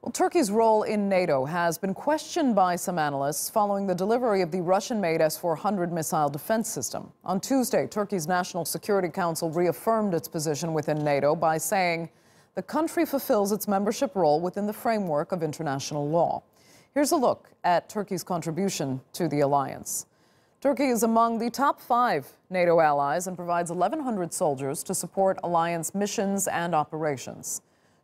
Well, Turkey's role in NATO has been questioned by some analysts following the delivery of the Russian-made S-400 missile defense system. On Tuesday, Turkey's National Security Council reaffirmed its position within NATO by saying the country fulfills its membership role within the framework of international law. Here's a look at Turkey's contribution to the alliance. Turkey is among the top 5 NATO allies and provides 1,100 soldiers to support alliance missions and operations.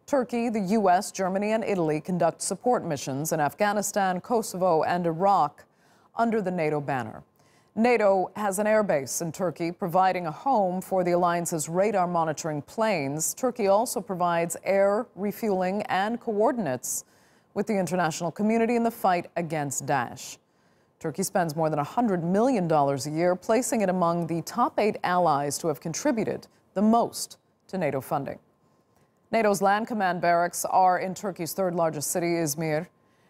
Turkey, the U.S., Germany, and Italy conduct support missions in Afghanistan, Kosovo, and Iraq under the NATO banner. NATO has an airbase in Turkey, providing a home for the alliance's radar monitoring planes. Turkey also provides air refueling and coordinates with the international community in the fight against Daesh. Turkey spends more than $100 million a year, placing it among the top 8 allies to have contributed the most to NATO funding. NATO's land command barracks are in Turkey's third largest city, Izmir,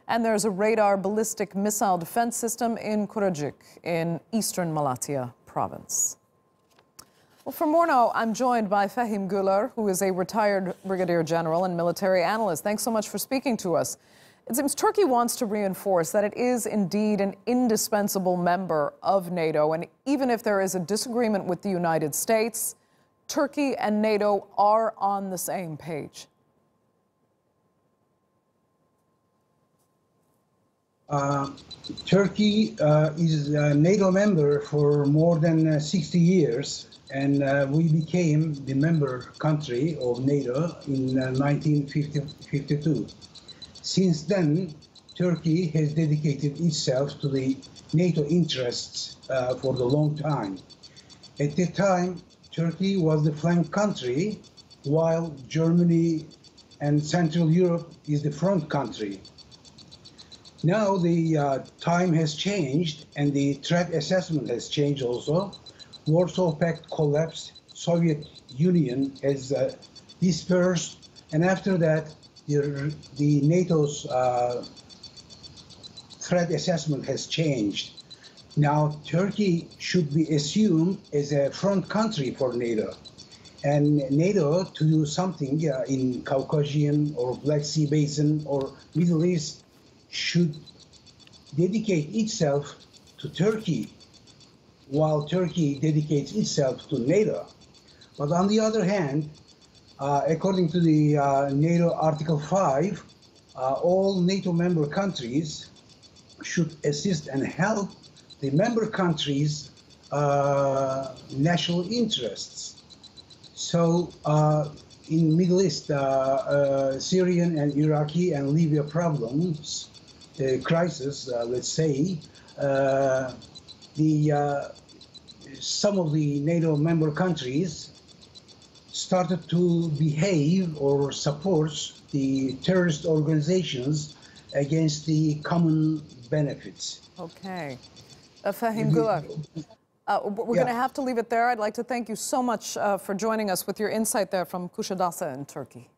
and there's a radar ballistic missile defense system in Kurajik in eastern Malatya province. Well, for more now, I'm joined by Fehim Guler, who is a retired Brigadier General and military analyst. Thanks so much for speaking to us. It seems Turkey wants to reinforce that it is indeed an indispensable member of NATO, and even if there is a disagreement with the United States, Turkey and NATO are on the same page. Turkey is a NATO member for more than 60 years, and we became the member country of NATO in 1952. Since then, Turkey has dedicated itself to the NATO interests for the long time. At that time, Turkey was the flank country, while Germany and Central Europe is the front country. Now the time has changed and the threat assessment has changed also. Warsaw Pact collapsed, Soviet Union has dispersed, and after that the NATO's threat assessment has changed. Now, Turkey should be assumed as a front country for NATO. And NATO, to do something in Caucasian or Black Sea Basin or Middle East, should dedicate itself to Turkey, while Turkey dedicates itself to NATO. But on the other hand, according to the NATO Article 5, all NATO member countries should assist and help the member countries' national interests. So in Middle East, Syrian and Iraqi and Libya problems, crisis, let's say, some of the NATO member countries started to behave or support the terrorist organizations against the common benefits. Okay. Fehim Guler, we're going to have to leave it there. I'd like to thank you so much for joining us with your insight there from Kuşadası in Turkey.